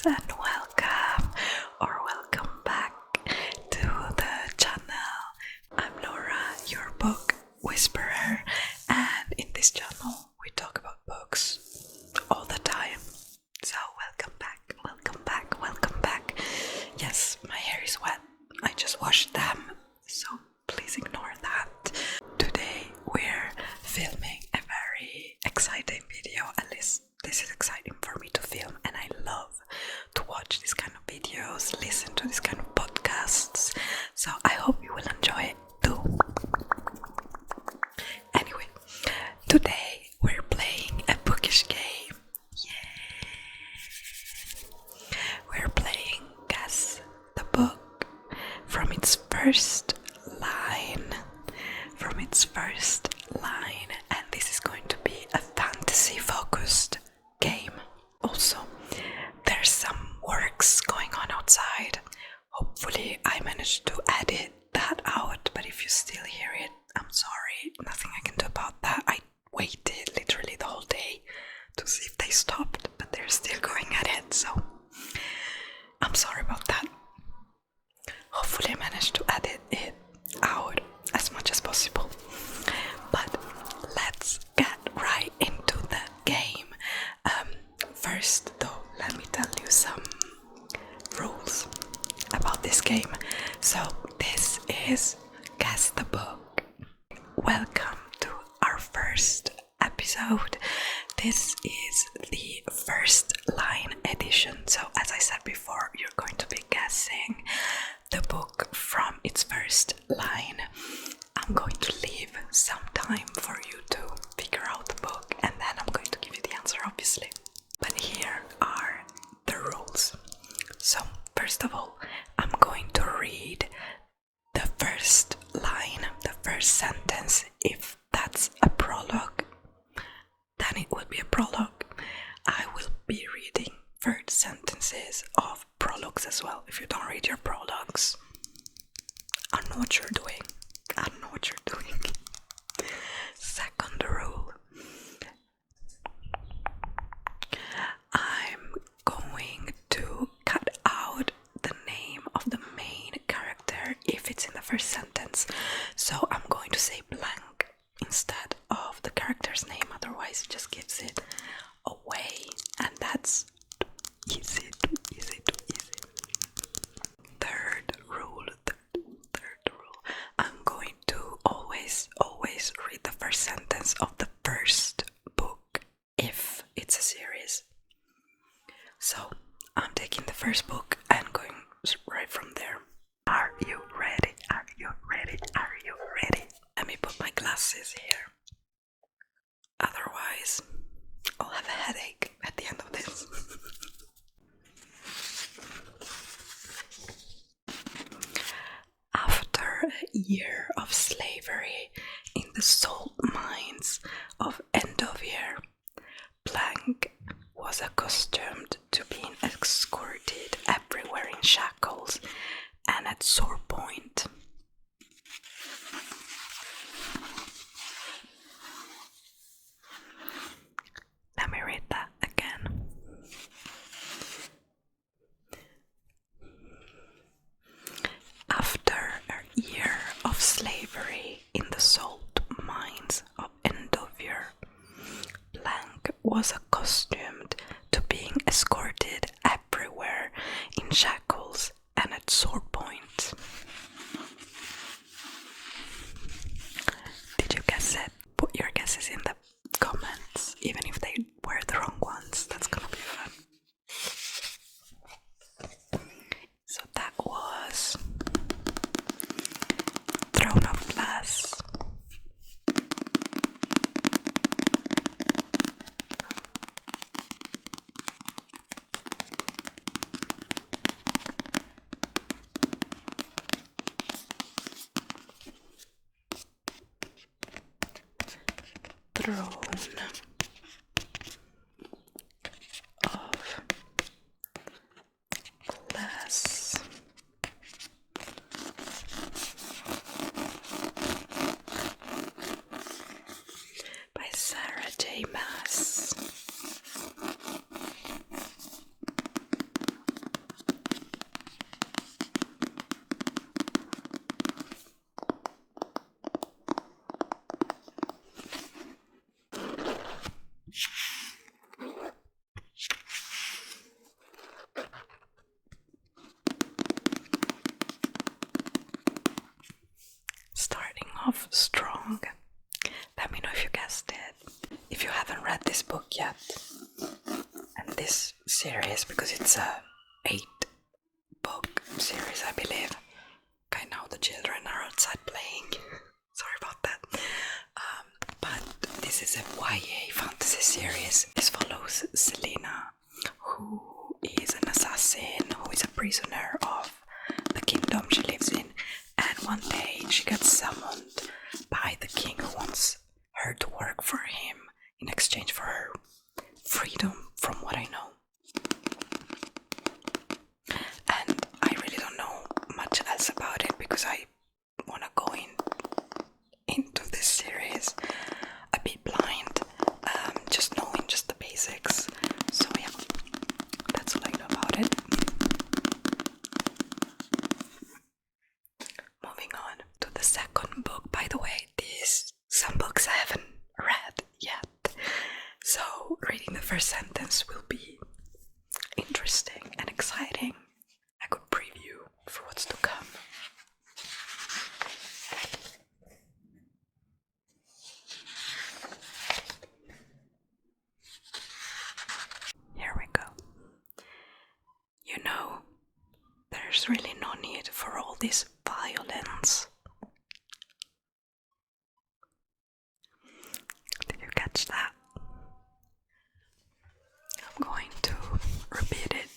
guys, and welcome back to the channel. I'm Laura, your book whisperer, and in this channel we talk about books all the time. So welcome back. Yes, my hair is wet. I just washed them, so please ignore that. Today we're filming a very exciting video, at least this is exciting for me to film, and I love to watch this kind of videos, listen to this kind of podcasts, so I hope you will enjoy it too. Anyway, today we're playing a bookish game. Yay! We're playing Guess the Book from its first line, and this is going to be a fantasy focused game. Also, there's some works going on outside. Hopefully I managed to edit that out, but if you still hear it, I'm sorry, nothing I can do about that. I waited literally the whole day to see if they stopped, but they're still going at it, so I'm sorry about that. Hopefully I managed to edit it out as much as possible. But let's get right into the game. First though, let me tell you some rules about this game. So this is Guess the Book. Welcome to our first episode. This is the first line edition. So as I said before, you're going to be guessing the book from its first line. I'm going to leave some time for you to figure out the book, and then I'm going to give you the answer, obviously. But here are the rules. So first of all, I'm going to read the first line, the first sentence. If that's a prologue, then it will be a prologue. I will be reading first sentences of prologues as well. If you don't read your prologues, I don't know what you're doing. Second rule, I'm going to cut out the name of the main character if it's in the first sentence. So I'm going to say blank instead of the character's name, otherwise it just gives it away, and that's easy. Third rule, I'm going to always read the first sentence of the first book if it's a series. So I'm taking the first book and going right from there. Are you ready? Let me put my glasses here. Otherwise, I'll have a headache at the end of this. After a year of slavery in the salt mines of Endovier, Blank was accustomed to being escorted everywhere in shackles and at sore point. Let me read that again. After a year of slavery in the salt mines of Endovier, Blank was accustomed to being escorted everywhere in shackles and at sore point. Did you guess it? Put your guesses in the comments, even if they were the wrong ones. That's gonna be fun. So that was Throne of Glass. Throne of Glass. By Sarah J. Maas. of strong. Let me know if you guessed it. If you haven't read this book yet, and this series, because it's a 8-book series, I believe. Okay, now the children are outside playing. Sorry about that. But this is a YA fantasy series. This follows Selena, who is an assassin, who is a prisoner of the kingdom she lives in, and one day she gets summoned by the king, who wants her to work for him in exchange for her freedom, from what I know. And I really don't know much else about it because I want to go into this series a bit blind, just knowing just the basics. So yeah, that's all I know about it. Moving on to the second book. By the way, some books I haven't read yet, so reading the first sentence will be interesting and exciting. A good preview for what's to come. Here we go. You know, there's really no need for all this violence. Did you catch that? I'm going to repeat it.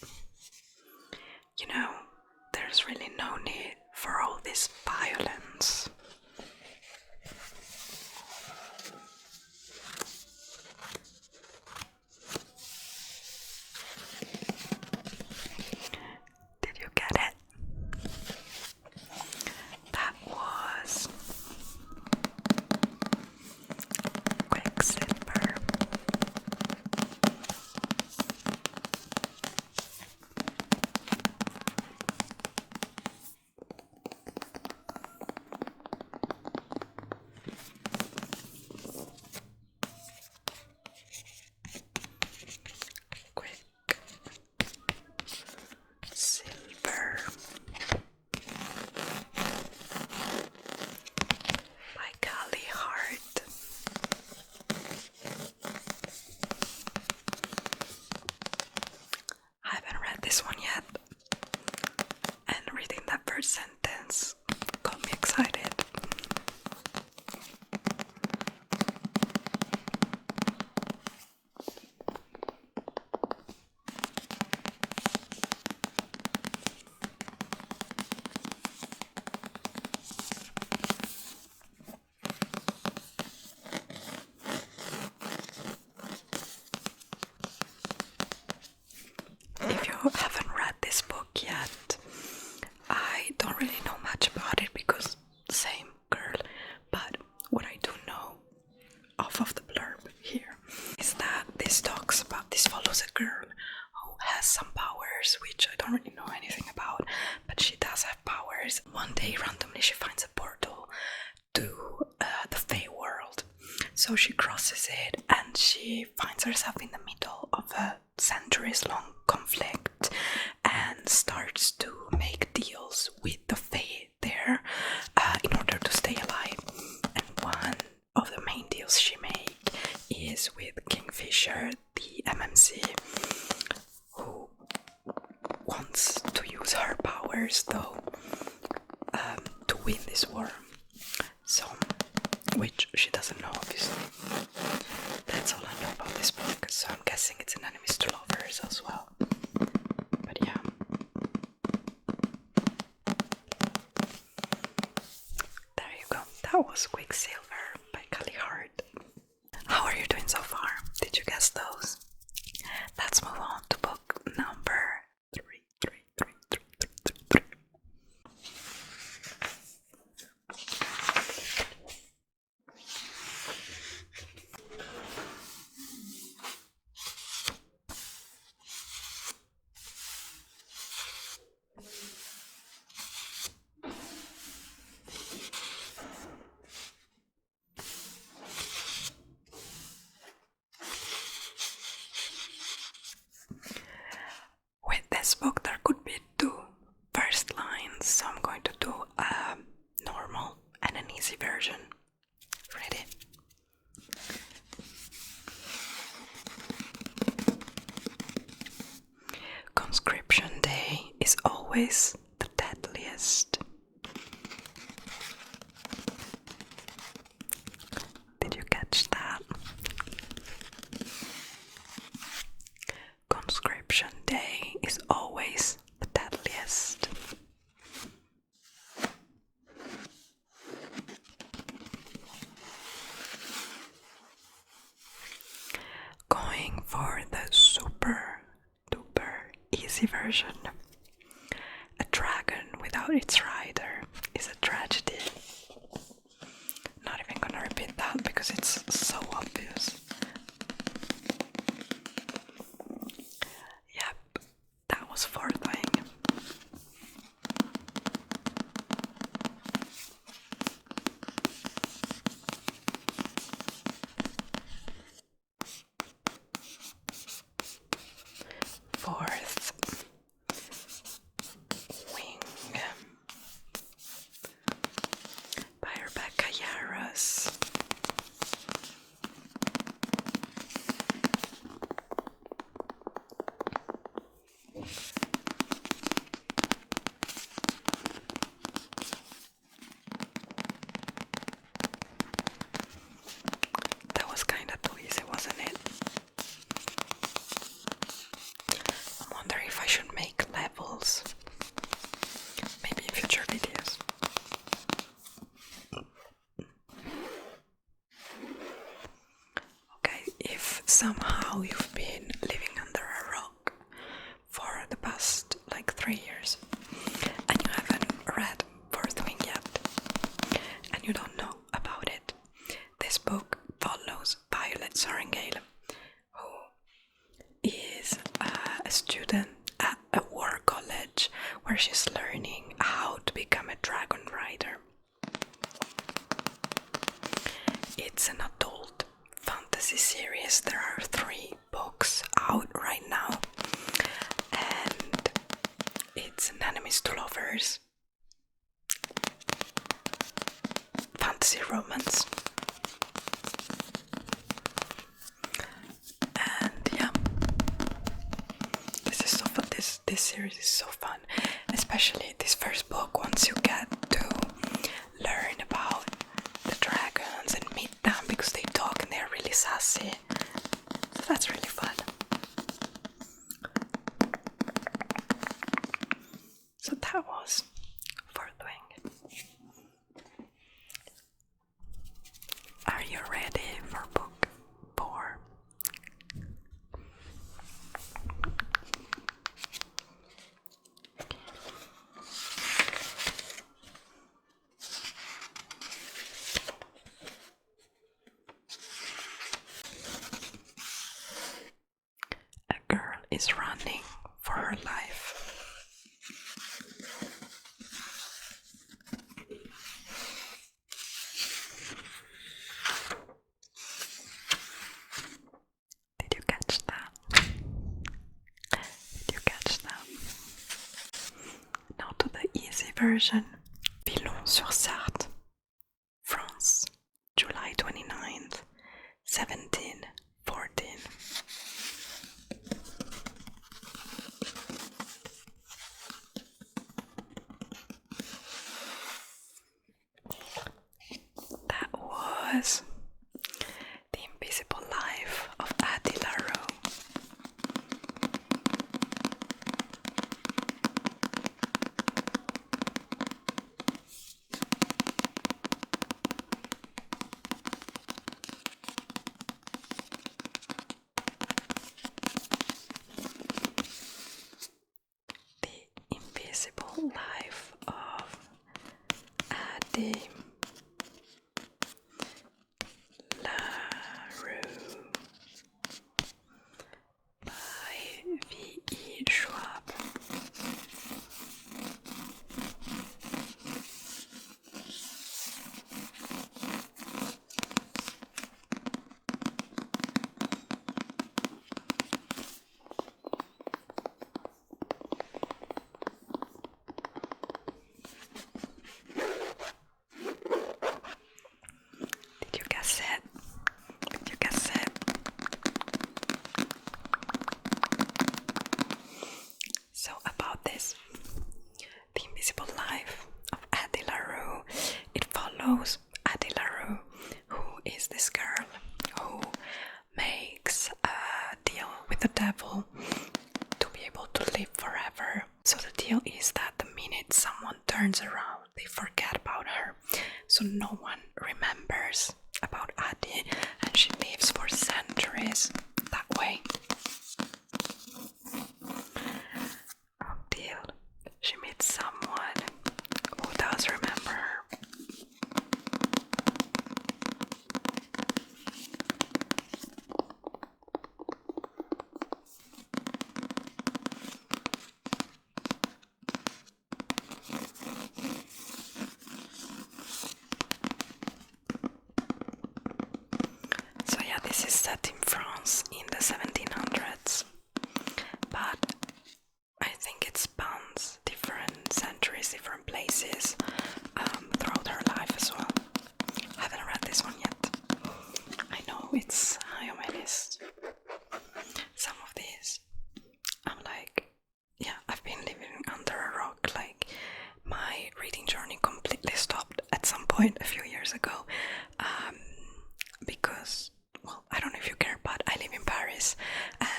You know, there's really no need for all this violence. Did you get it? That was Quicksilver. Silver by Callie Hart. I haven't read this one yet, and reading that first sentence got me excited. If you haven't read this book yet, I don't really know much about it because same girl, but what I do know off of the blurb here is that this follows a girl who has some powers, which I don't really know anything about, but she does have powers. One day randomly she finds a portal to the Fey world, so she crosses it and she finds herself in the middle of a centuries-long conflict and starts to make deals with the Fae there in order to stay alive. And one of the main deals she makes is with Kingfisher, the MMC, who wants to use her powers though to win this war. So, which she doesn't know, obviously. That's all I know about this book, so I'm guessing it's an enemies to lovers as well. But yeah. There you go. That was Quicksilver by Callie Hart. How are you doing so far? Did you guess those? Let's move on to book number 3. With this book there could be 2 first lines, so I'm going to do a normal and an easy version. conscription day is always the deadliest. Did you catch that? Conscription day is always the deadliest. Going for the super duper easy version. A dragon without its rider is a tragedy. Not even gonna repeat that because it's so obvious. Yep, that was fourth wing. Fourth wing by Rebecca Yarros. That was kinda too easy, wasn't it? I wonder if I should make levels. Maybe in future videos. Okay, if somehow you've been living under a rock for the past 3 years and you haven't read Fourth Wing yet and you don't know about it, this book follows Violet Sorrengail, who is a student at a war college where she's learning how to become a dragon rider. It's an adult fantasy series. There are 3 books out right now, and it's an enemies to lovers fantasy romance. And yeah, this is so fun. This series is so fun, especially this first book. Once you get to learn about the dragons and meet them, because they talk and they're really sassy, so that's really fun. So that was Fourth Wing. Are you ready for book 4? A girl is running for her life. Did you catch that? Did you catch that? Now to the easy version. Villons-sur-Sarthe, France, July 29th, 1714. That was The Invisible Life of Addie LaRue. The Invisible Life of Addie LaRue by V.E. Schwab. the devil to be able to live forever. So the deal is that the minute someone turns around, they forget about her. So no one remembers about Adi, and she lives for centuries that way. Until she meets someone who does remember her. So yeah, this is set in France in the 1700s, but I think it spans different centuries, different places throughout her life as well. I haven't read this one yet. I know it's high on my list. Some of these, I'm like, yeah, I've been living under a rock. Like, my reading journey completely stopped at some point a few years ago because, well, I don't know if you care, but I live in Paris and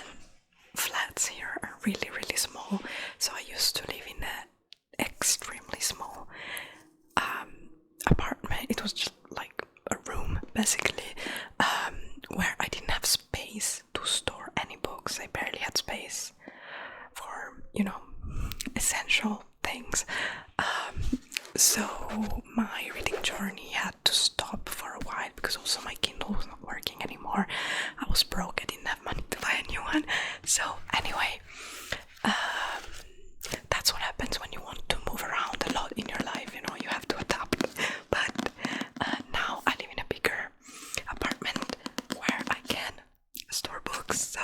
flats here are really, really small. So I used to live in an extremely small apartment. It was just like a room, basically, where I didn't have space to store any books. I barely had space for, essential things. So my reading journey had to stop for a while because also my Kindle was not working anymore. I was broke, I didn't have money to buy a new one. So anyway, that's what happens when you want to move around a lot in your life, you have to adapt. But now I live in a bigger apartment where I can store books. So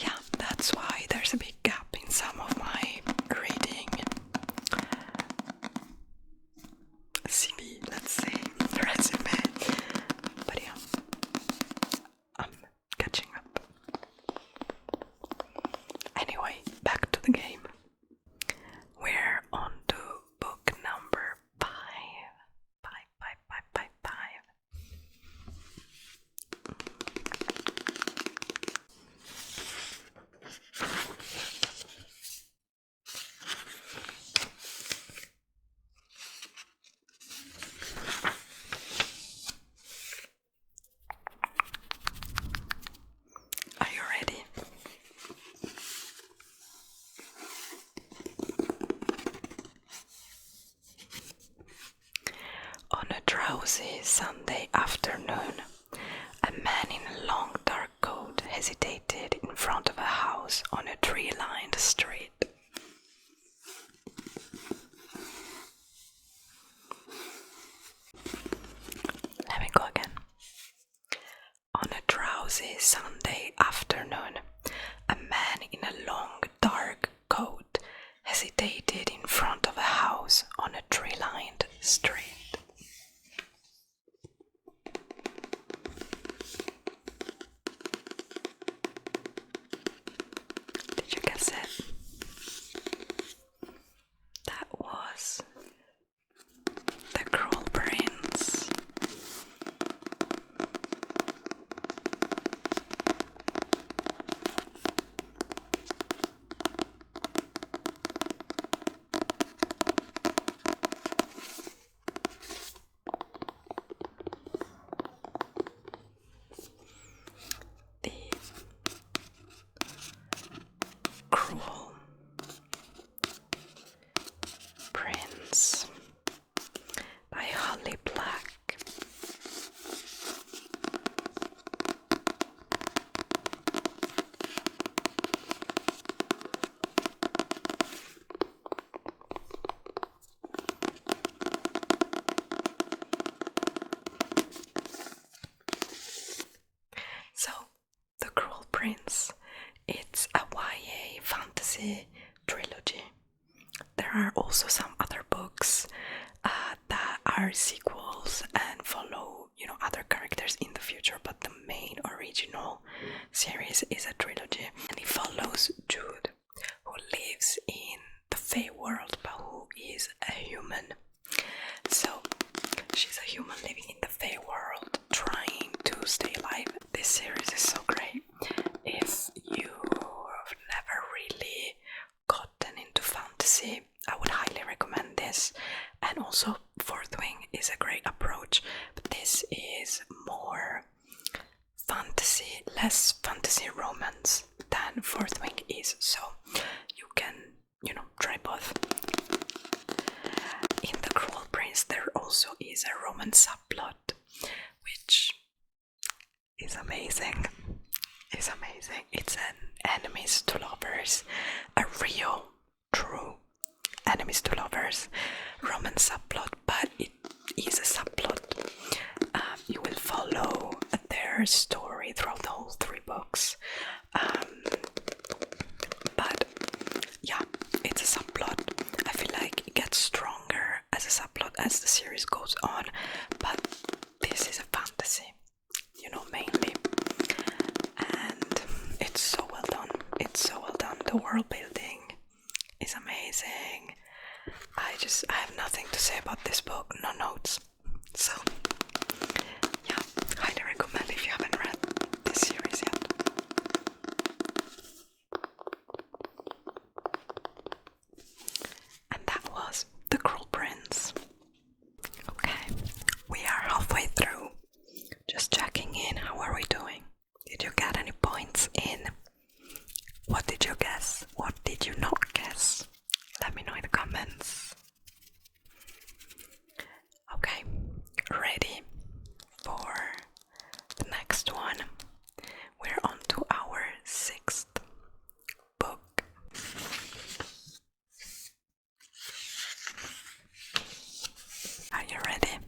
yeah, that's why there's a big gap in some of my reading CV, let's say, resume. But yeah, I'm catching up. Anyway, back to the game. We're on to book number 5. Are you ready? On a drowsy Sunday afternoon, a man in a long dark coat hesitated in front of a house on a tree-lined street. Let me go again. On a drowsy Sunday afternoon, a man in a long dark coat hesitated in front of a house on a tree-lined street. Did you guess it? That was The Cruel Prince. The Cruel Prince by Holly Black. So, The Cruel Prince, it's a YA fantasy trilogy. There are also some other books that are sequels and follow, other characters in the future, but the main original series is a trilogy, and it follows Jude, who lives in the Fae world, but who is a human. So she's a human living in the Fae world, trying to stay alive. This series is so great. If romance than Fourth Wing is, so you can, try both. In The Cruel Prince there also is a romance subplot, which is amazing. It's amazing. It's an enemies to lovers, a real, true enemies to lovers romance subplot, but it is a subplot. You will follow their story throughout the whole 3 books. But yeah, it's a subplot. I feel like it gets stronger as a subplot as the series goes on, but this is a fantasy, mainly. And it's so well done. It's so well done. The world building is amazing. I have nothing to say about this book, no notes. So yeah, highly recommend if you haven't read this series yet. And that was The Cruel Prince. Okay, we are halfway through. Just checking in, how are we doing? Did you get any points in? What did you guess? What did you not guess? Let me know in the comments. Okay, ready for the next one. We're on to our 6th book. Are you ready?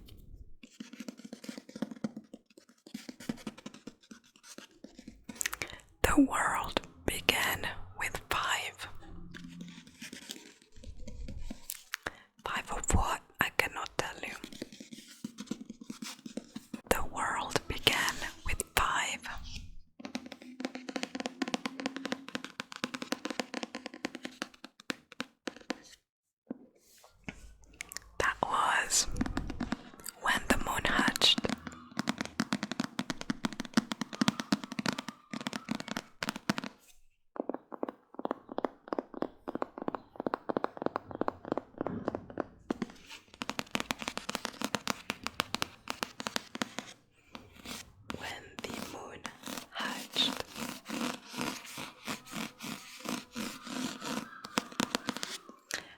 The world began with 5. 5 of what? I cannot tell you. The world began with 5. That was when the moon hatched.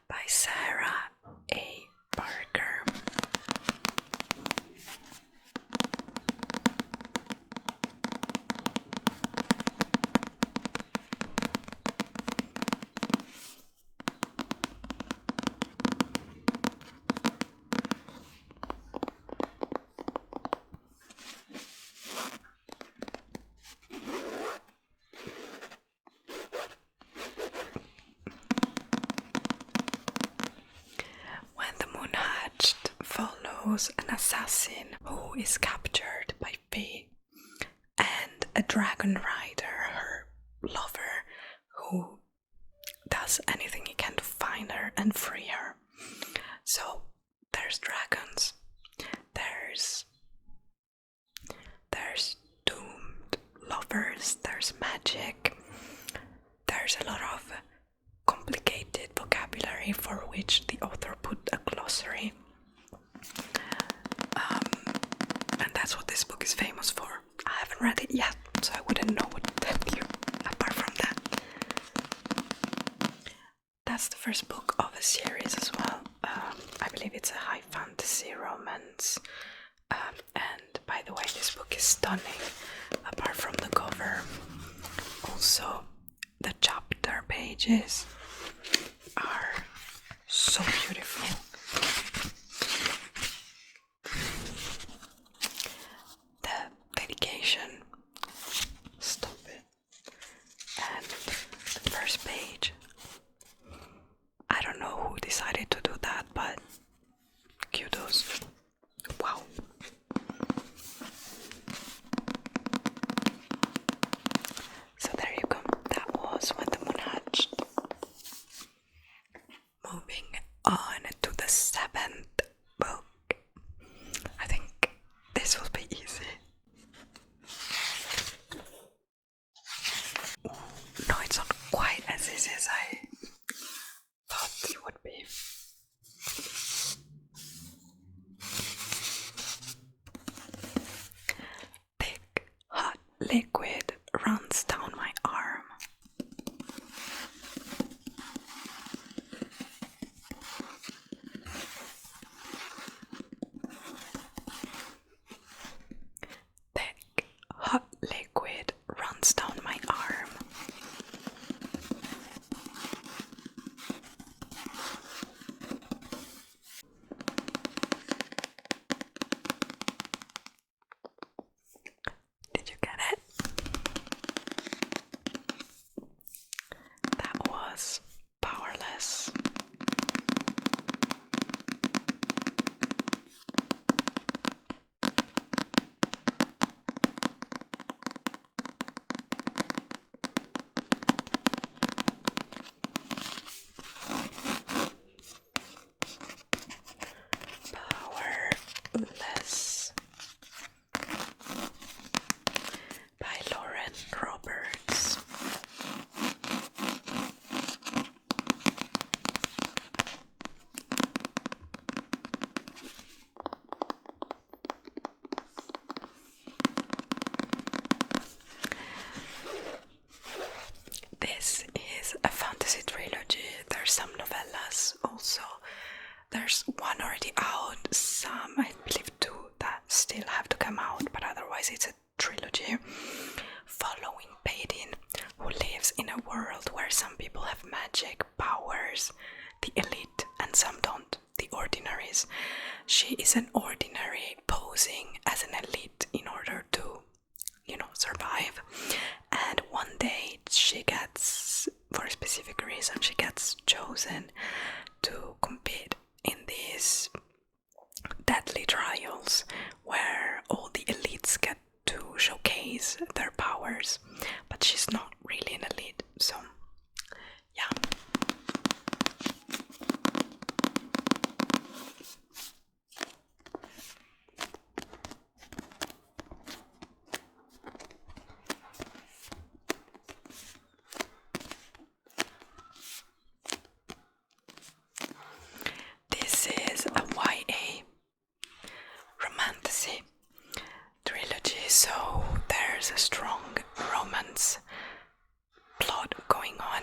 By Sarah A. Parker. Follows an assassin who is captured by Fee and a dragon rider, her lover, who does anything he can to find her and free her. So there's dragons, there's doomed lovers, there's magic, there's a lot of complicated vocabulary for which the author put a glossary. And that's what this book is famous for. I haven't read it yet, so I wouldn't know what to tell you apart from that. That's the first book of a series as well. I believe it's a high fantasy romance. And by the way, this book is stunning, apart from the cover. Also, the chapter pages are so beautiful. The dedication, stop it, and the first page. I don't know who decided to do that, but kudos. Wow. So there you go. That was When the Moon Hatched. Moving on goes down my arm. Did you get it? That was powerless. Powerless by Lauren Roberts. This is a fantasy trilogy. There's some novellas also. There's one already out, some, I believe 2 that still have to come out, but otherwise it's a trilogy following Paydin, who lives in a world where some people have magic powers, the elite, and some don't, the ordinaries. She is an ordinary posing as an elite in order to, survive. And one day she gets, for a specific reason, she gets chosen to compete in these deadly trials where all the elites get to showcase their powers, but she's not really an elite, so yeah. This is a YA romantasy trilogy, so there's a strong romance plot going on,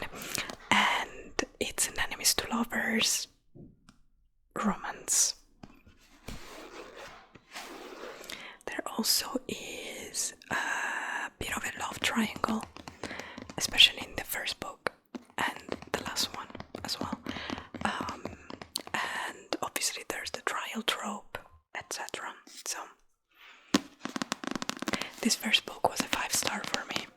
and it's an enemies to lovers romance. There also is a bit of a love triangle, especially in the first book and the last one as well. And obviously there's the trial trope, etc. So this first book was a 5-star for me.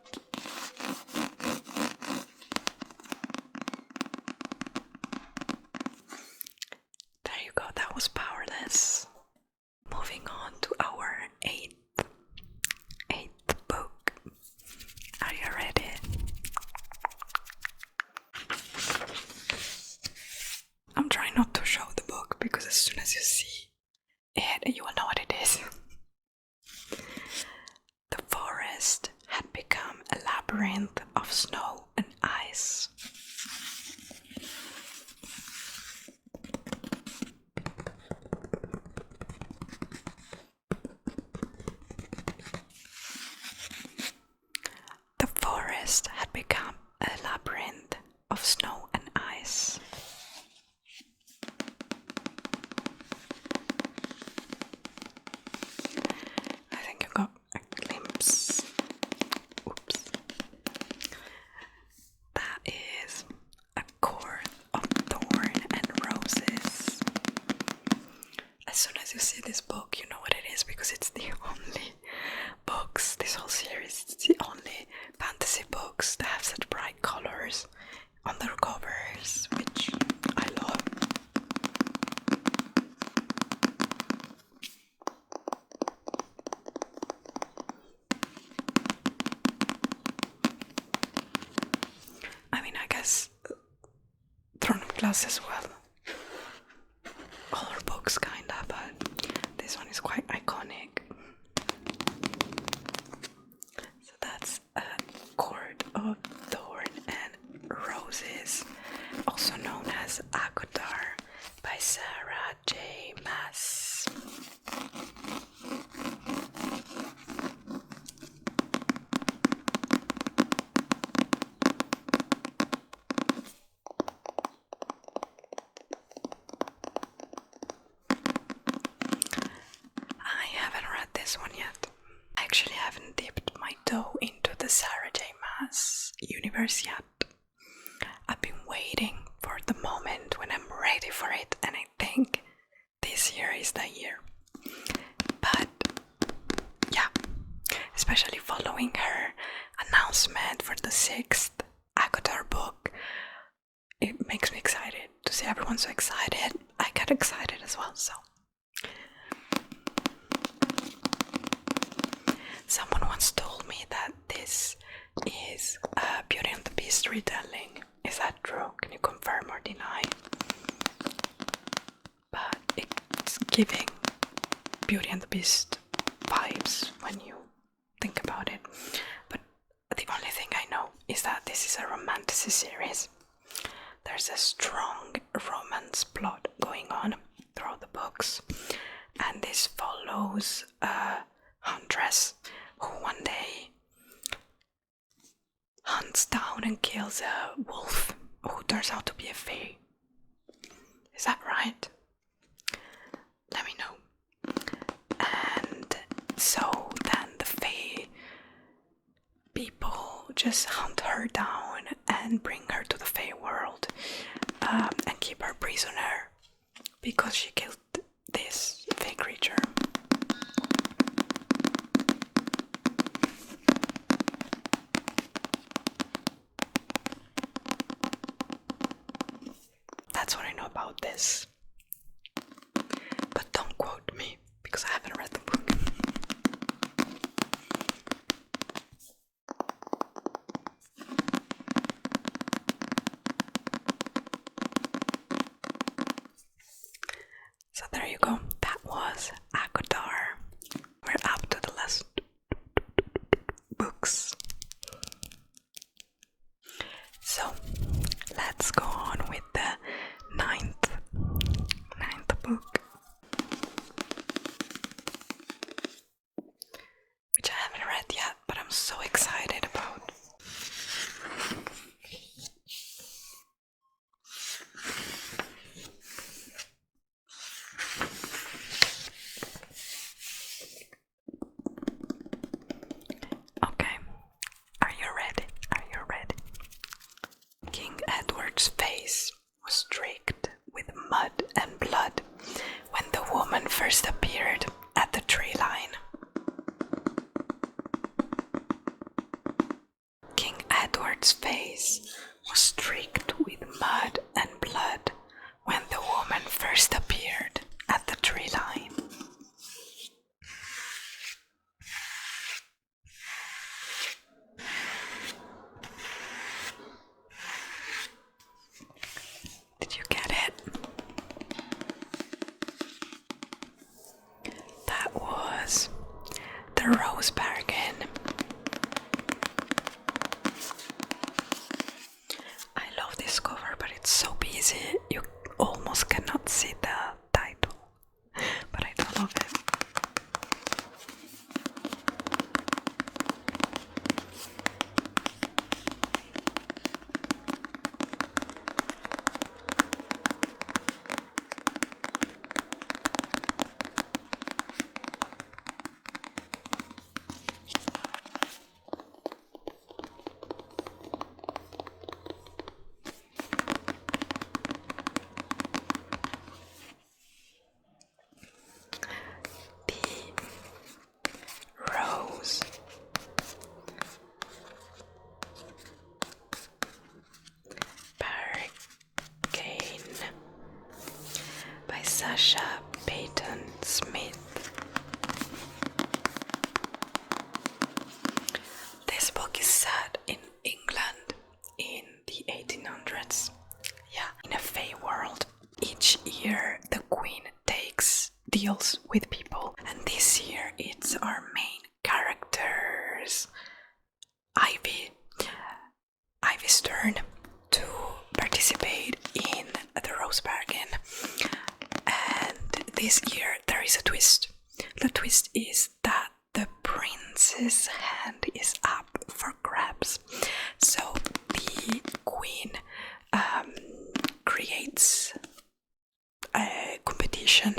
There you go, that was Powerless. Moving on to our eighth book. Are you ready? I'm trying not to show the book because as soon as you see it, you will know what it is. The forest had become a labyrinth of snow and ice. The forest had become a labyrinth of snow and ice. I think you got a glimpse. Oops. That is a court of thorn and roses. As soon as you see this book, you know what it is because it's the only books, this whole series, it's the only fantasy books that have such bright colors on their covers, which I love. I mean, I guess Throne of Glass as well. All her books kinda, but this one is quite iconic. So that's a Court of Thorn and Roses, also known as Agodar by Sarah J. Maas. I haven't read this one yet. I actually haven't dipped my toe into the Sarah J. Miss Universe yet. I've been waiting for the moment when I'm ready for it, and I think this year is the year. But yeah, especially following her announcement for the 6th ACOTAR book, it makes me excited to see everyone so excited. I get excited as well, so. Someone once told me that this is a Beauty and the Beast retelling. Is that true? Can you confirm or deny? But it's giving Beauty and the Beast vibes when you think about it. But the only thing I know is that this is a romantasy series. There's a strong romance plot going on throughout the books, and this follows a huntress who one day hunts down and kills a wolf who turns out to be a fae. Is that right? Let me know. And so then the fae people just hunt her down and bring her to the fae world, and keep her prisoner because she killed this fae creature. That's what I know about this. But don't quote me, because I haven't read the book. So there you go. That was ACOTAR. We're up to the last books. So let's go on with the ninth book, which I haven't read yet, but I'm so excited about. Okay, are you ready? Are you ready? King Edward's face was streaked with mud and blood when the woman first appeared at the tree line. King Edward's face was streaked with mud and blood when the woman first appeared at the tree line. Did you get it? That was the Rose Bargain. I love this cover, but it's so busy you almost cannot see the title. But I do love it. Rose Bargain by Sasha Peyton Smith. This book is set in England in the 1800s. Yeah, in a fae world. Each year the queen takes deals with people, and this year it's our main characters, Ivy's turn to participate in the Rose Bargain. And this year there is a twist. The twist is that the prince's hand is up for grabs. So the queen creates a competition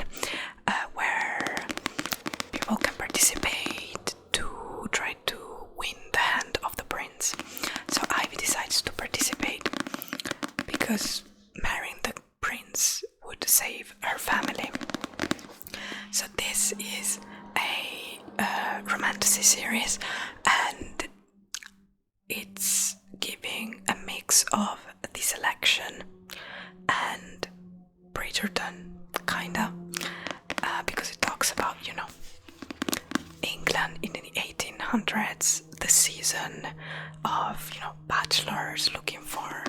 where people can participate to try to win the hand of the prince. because marrying the prince would save her family. So this is a romantasy series, and it's giving a mix of this election and Bridgerton, kinda, because it talks about, England in the 1800s, the season of, bachelors looking for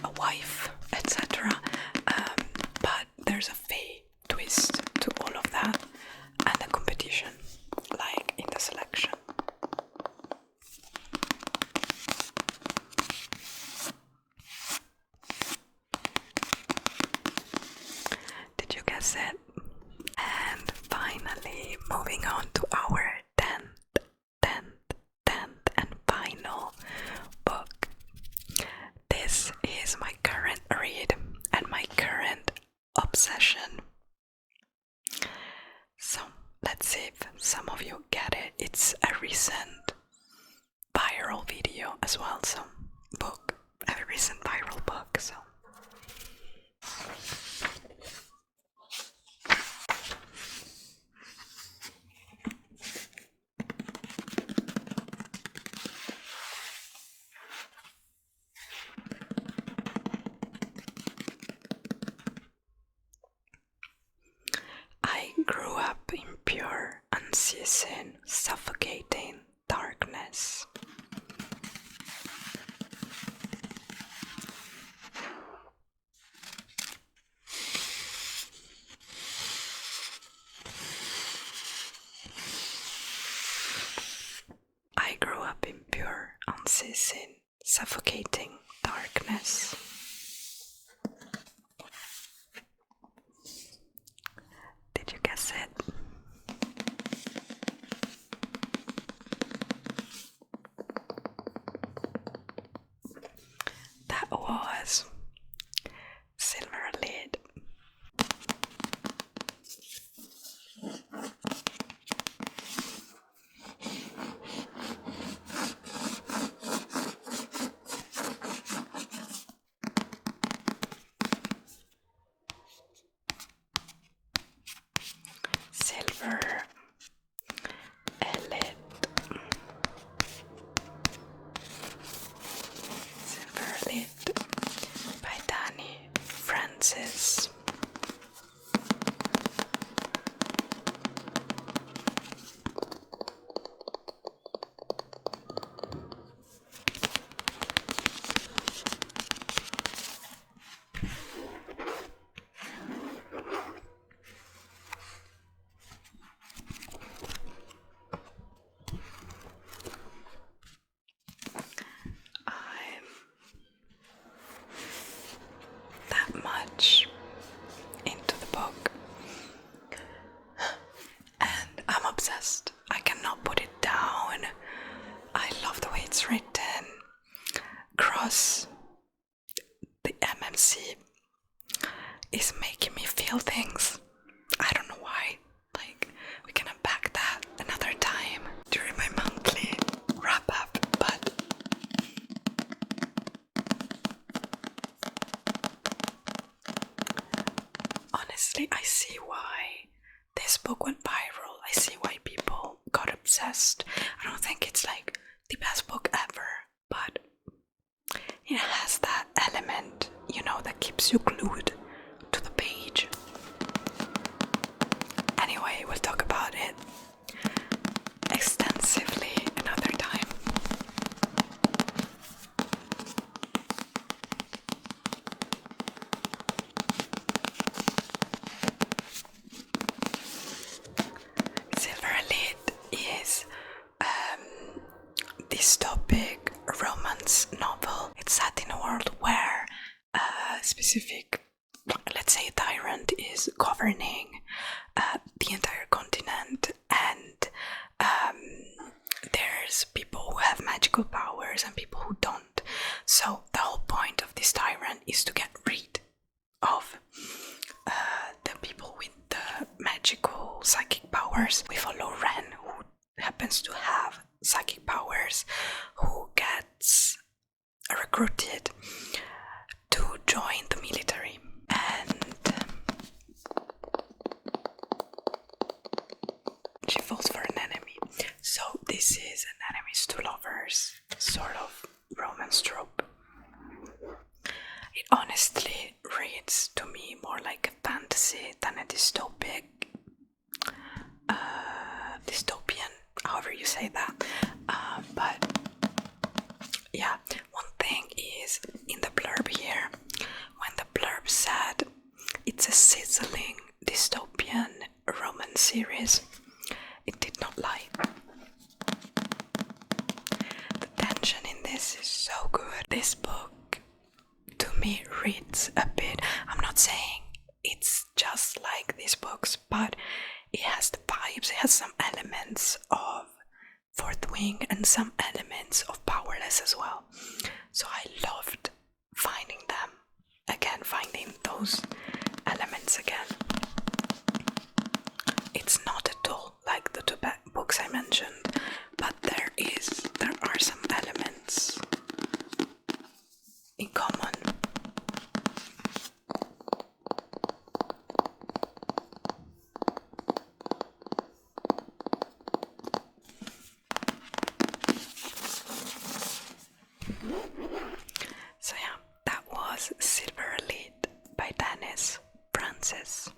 a wife, etc. But there's a fey twist to all of that, and a competition, like in the selection. Did you guess it? And finally, moving on to our 10th and final book. This is my current read and my current obsession. So let's see if some of you get it. It's a recent viral video as well, so book, a recent viral book, so. I grew up in pure, unceasing, suffocating darkness. I grew up in pure, unceasing, suffocating darkness. Did you guess it? That was Silver Lid. Silver Lid. Silver Lid by Danny Francis. That much into the book, and I'm obsessed. I cannot put it down. I love the way it's written. Cross the MMC is making me feel things. I don't know why. Like, we can unpack that another time during my monthly wrap up, but honestly, I see why this book went viral. I see why people got obsessed. I don't think it's like the best book ever, but it has that element, that keeps you glued to the page. Anyway, we'll talk about it extensively another time. Silver Lid is dystopic romance novel. It's set in a world where a specific, let's say, tyrant is governing the entire continent, and there's people who have magical powers and people who don't. So the whole point of this tyrant is to get rid of the people with the magical psychic powers. We follow Ren, who happens to have psychic powers, who gets recruited fantasy than a dystopian, however you say that. But yeah, one thing is in the blurb here, when the blurb said it's a sizzling dystopian romance series, it did not lie. The tension in this is so good. This book, to me, reads a bit. I'm not saying it's just like these books, but it has the vibes. It has some elements of Fourth Wing and some elements of Powerless as well. So I loved finding them again, finding those elements again. It's not at all like the two books I mentioned, but there are some elements in common. So yeah, that was Silver Elite by Dennis Francis.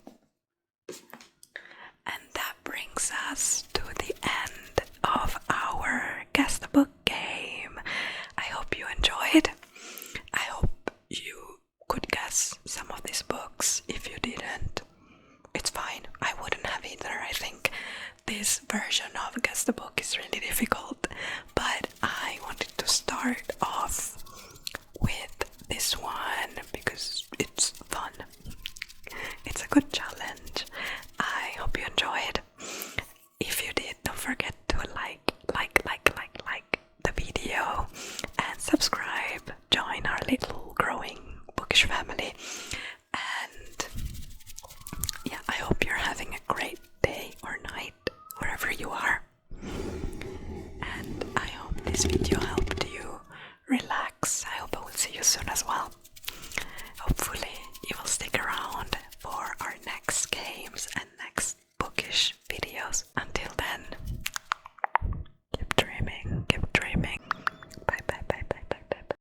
And that brings us to the end of our Guess the Book game. I hope you enjoyed. I hope you could guess some of these books. If you didn't, it's fine. I wouldn't have either. I think this version of Guess the Book is really difficult, but I wanted to start off with this one because it's fun. It's a good challenge. I hope you enjoyed. If you did, don't forget to like the video and subscribe. Join our little growing Bookish family. And yeah, I hope you're having a great day or night wherever you are. And I hope this video helped you relax. I hope I will see you soon as well.